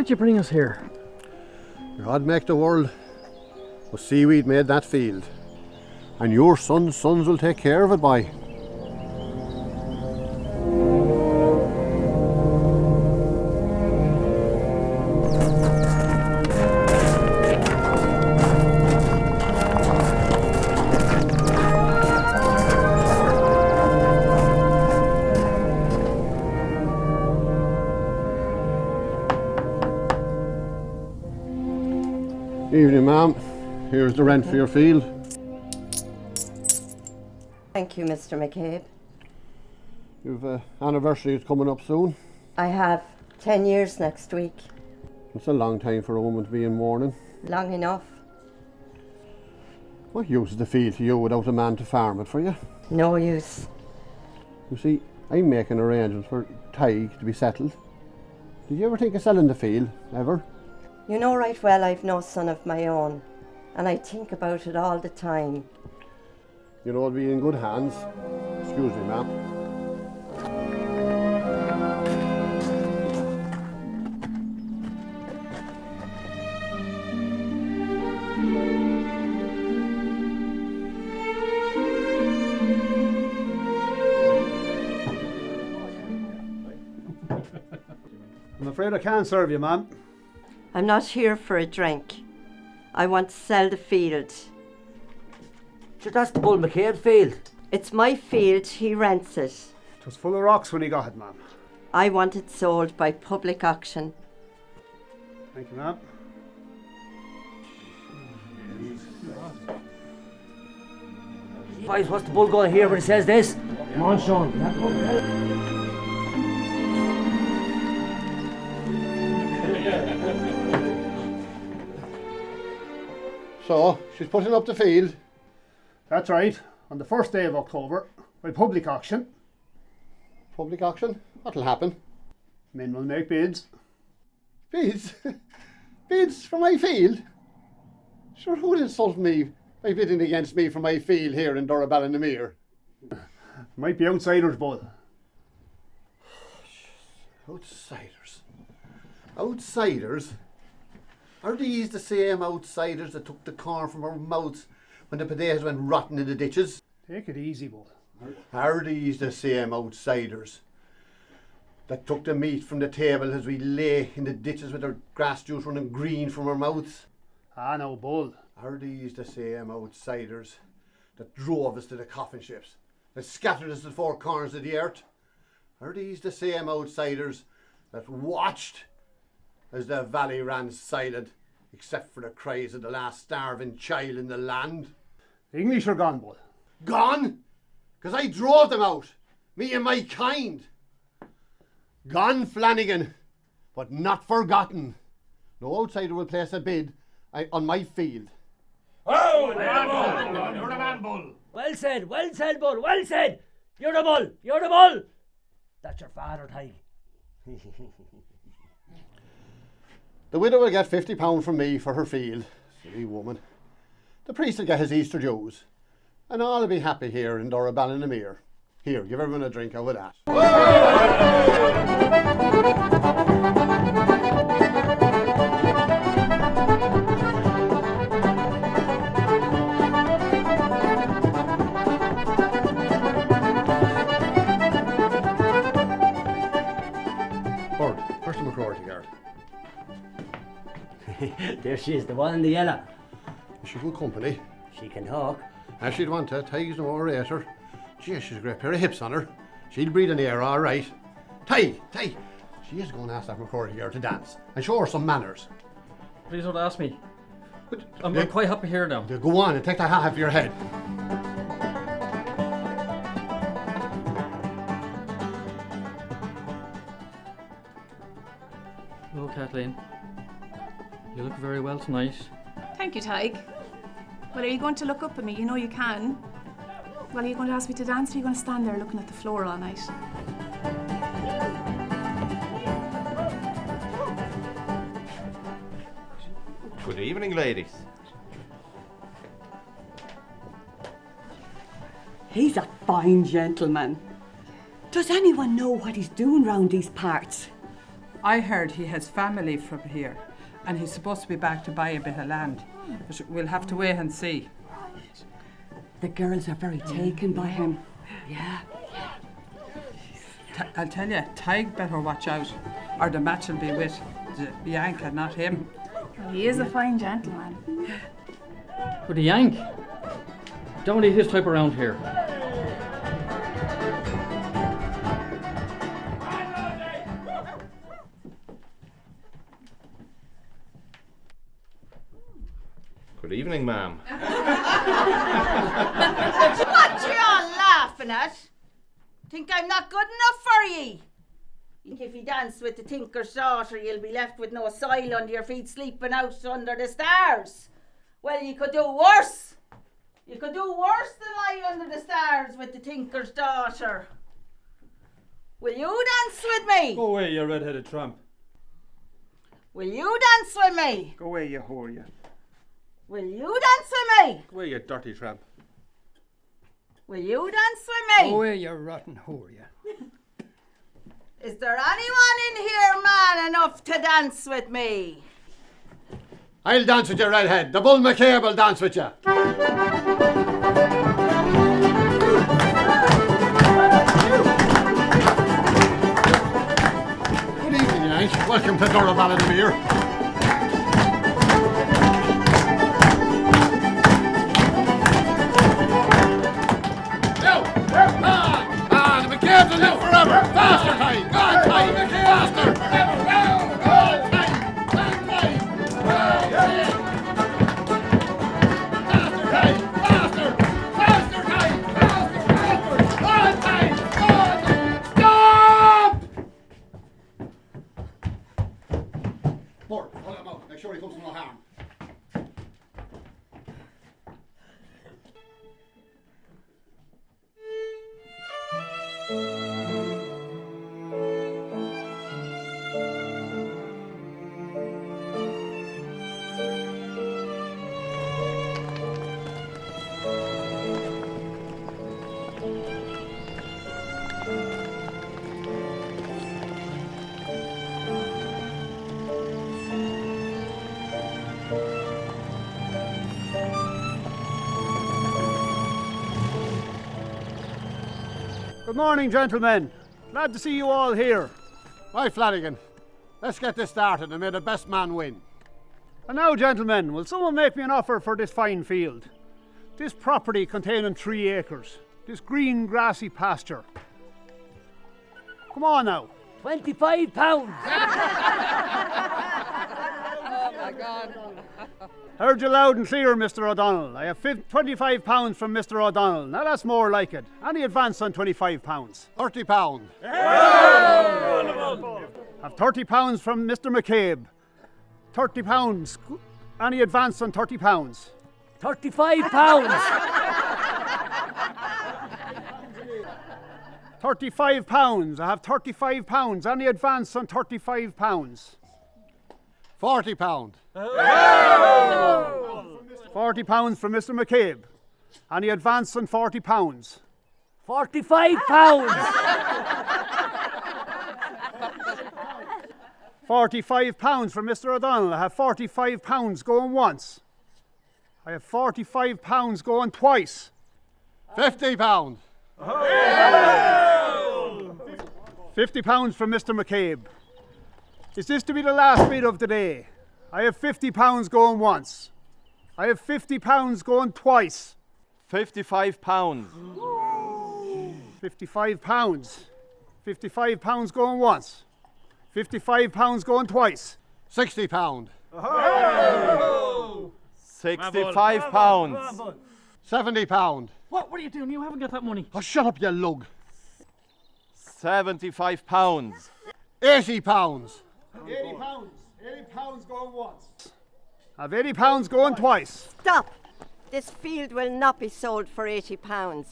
did you bring us here? God make the world, but seaweed made that field. And your sons' will take care of it, boy. Evening, ma'am. Here's the rent for your field. Thank you, Mr. McCabe. You've an anniversary that's coming up soon. I have 10 years next week. It's a long time for a woman to be in mourning. Long enough. What use is the field to you without a man to farm it for you? No use. You see, I'm making arrangements for Tig to be settled. Did you ever think of selling the field, ever? You know right well I've no son of my own, and I think about it all the time. You know, I'll be in good hands. Excuse me, ma'am. I'm afraid I can't serve you, ma'am. I'm not here for a drink. I want to sell the field. So that's the Bull McCabe field. It's my field, he rents it. It was full of rocks when he got it, ma'am. I want it sold by public auction. Thank you, ma'am. Boys, what's the Bull going to hear when he says this? Come on, Sean. So, she's putting up the field. That's right. On the first day of October, by public auction. Public auction? What'll happen? Men will make bids. Bids? Bids for my field? Sure, who would insult me by bidding against me for my field here in Durrow Ballinamere? Might be outsiders, Bull. Outsiders? Outsiders? Are these the same outsiders that took the corn from our mouths when the potatoes went rotten in the ditches? Take it easy, Bull. Are these the same outsiders that took the meat from the table as we lay in the ditches with our grass juice running green from our mouths? Ah, no, Bull. Are these the same outsiders that drove us to the coffin ships, that scattered us to the four corners of the earth? Are these the same outsiders that watched as the valley ran silent, except for the cries of the last starving child in the land? The English are gone, Bull. Gone? Because I drove them out, me and my kind. Gone, Flanagan, but not forgotten. No outsider will place a bid on my field. Oh, you're the man, Bull. Well said, Bull, well said. You're the Bull, you're the Bull. That's your father, Tig. The widow will get £50 from me for her field. Silly woman. The priest will get his Easter dues. And all will be happy here in Durrow Ballinamere. Here, give everyone a drink out of that. Bird, where's the McCrory guard? There she is, the one in the yellow. Is she good company? She can talk. As she'd want to. Tig's no orator. Gee, she's a great pair of hips on her. She'll breathe in the air all right. Tig! She is going to ask that McCrory here to dance and show her some manners. Please don't ask me. But I'm quite happy here now. Go on and take that hat off your head. Hello, Kathleen. You look very well tonight. Thank you, Tig. Well, are you going to look up at me? You know you can. Well, are you going to ask me to dance, or are you going to stand there looking at the floor all night? Good evening, ladies. He's a fine gentleman. Does anyone know what he's doing round these parts? I heard he has family from here and he's supposed to be back to buy a bit of land. But we'll have to wait and see. The girls are very taken by him. Yeah. I'll tell you, Tig better watch out, or the match will be with the Yank and not him. He is a fine gentleman. With the Yank? Don't need his type around here. Good evening, ma'am. What you all laughing at? Think I'm not good enough for ye? If you dance with the tinker's daughter, you'll be left with no soil under your feet, sleeping out under the stars. Well, you could do worse. You could do worse than lie under the stars with the tinker's daughter. Will you dance with me? Go away, you red-headed tramp. Will you dance with me? Go away, you whore, you. Will you dance with me? Go away, you dirty tramp. Will you dance with me? Go away, you rotten whore, you. Is there anyone in here man enough to dance with me? I'll dance with you, redhead. The Bull McCabe will dance with you. Good evening, Yank. Welcome to Durrow Ballinamere. The McCabe's will live forever. Faster, Tig. Go on, Tig. Faster. Bort, hold him out. Make sure he comes to no harm. Good morning, gentlemen. Glad to see you all here. Right, Flanagan. Let's get this started and may the best man win. And now, gentlemen, will someone make me an offer for this fine field? This property containing 3 acres. This green, grassy pasture. Come on now. £25. Oh my God. Heard you loud and clear, Mr. O'Donnell. I have £25 from Mr. O'Donnell. Now that's more like it. Any advance on £25? £30. Have £30 from Mr. McCabe. £30. Any advance on £30? £35. £35. I have £35. Any advance on £35? £40. £40 from Mr. McCabe. Any advance on £40? £45. £45 from Mr. O'Donnell. I have £45 going once. I have £45 going twice. £50. £50 from Mr. McCabe. Is this to be the last bid of the day? I have £50 going once. I have £50 going twice. £55. £55. £55 going once. £55 going twice. £60. £65. £70. What are you doing? You haven't got that money. Oh, shut up, you lug. £75. £80. £80. £80 going once. I have £80 going twice. Stop! This field will not be sold for £80.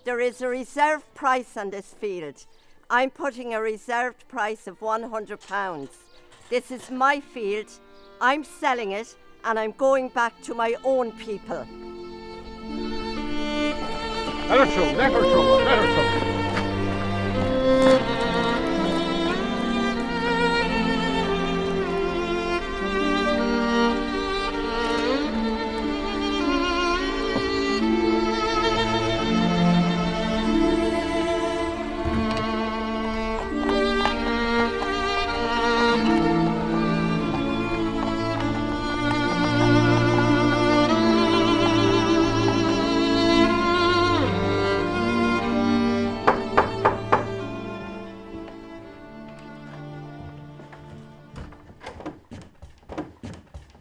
There is a reserved price on this field. I'm putting a reserved price of £100. This is my field. I'm selling it and I'm going back to my own people. Let her through, let her through, let her through.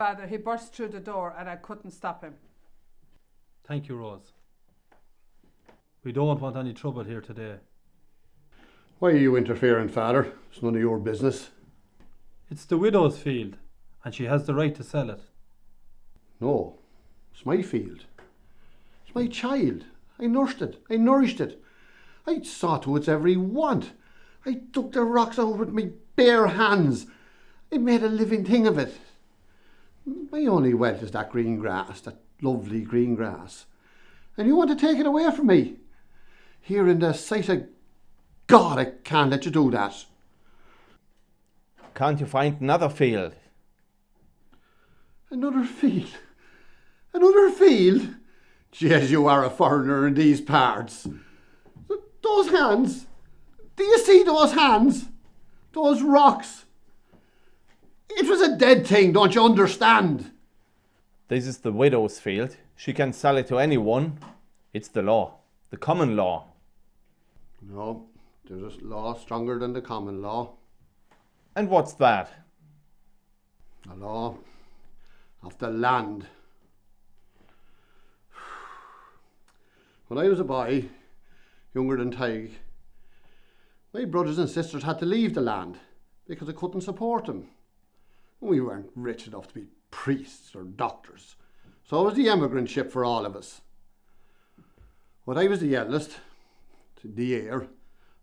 Father, he burst through the door and I couldn't stop him. Thank you, Rose. We don't want any trouble here today. Why are you interfering, Father? It's none of your business. It's the widow's field, and she has the right to sell it. No, it's my field. It's my child. I nursed it. I nourished it. I saw to its every want. I dug the rocks out with my bare hands. I made a living thing of it. My only wealth is that green grass, that lovely green grass. And you want to take it away from me? Here in the sight of God, I can't let you do that. Can't you find another field? Another field? Another field? Jeez, you are a foreigner in these parts. Those hands. Do you see those hands? Those rocks. It was a dead thing, don't you understand? This is the widow's field. She can sell it to anyone. It's the law, the common law. No, there's a law stronger than the common law. And what's that? The law of the land. When I was a boy, younger than Tig, my brothers and sisters had to leave the land because I couldn't support them. We weren't rich enough to be priests or doctors, so it was the emigrant ship for all of us. When I was the eldest, the heir,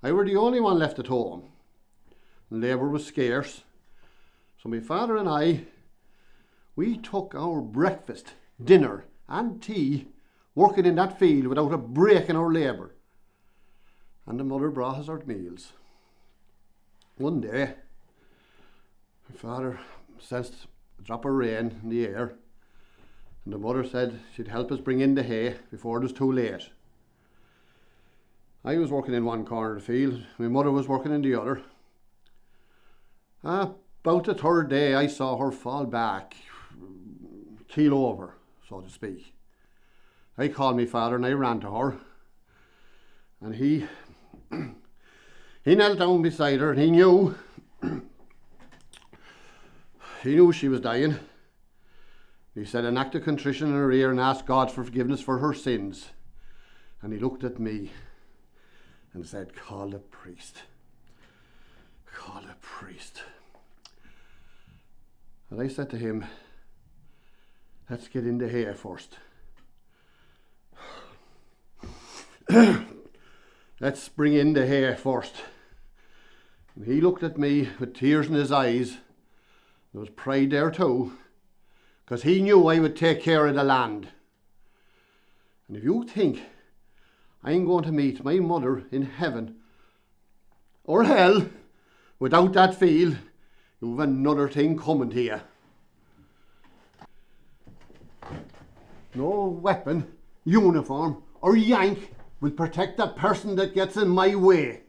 I were the only one left at home. Labour was scarce, so my father and I, we took our breakfast, dinner and tea working in that field without a break in our labour. And the mother brought us our meals. One day, my father sensed a drop of rain in the air, and the mother said she'd help us bring in the hay before it was too late. I was working in one corner of the field, my mother was working in the other. About the third day I saw her fall back, keel over, so to speak. I called my father and I ran to her, and he knelt down beside her and he knew she was dying. He said an act of contrition in her ear and asked God for forgiveness for her sins. And he looked at me and said, call the priest. Call the priest. And I said to him, let's get in the hay first. Let's bring in the hay first. And he looked at me with tears in his eyes. There was pride there too, because he knew I would take care of the land. And if you think I'm going to meet my mother in heaven or hell without that field, you've another thing coming to you. No weapon, uniform or yank will protect the person that gets in my way.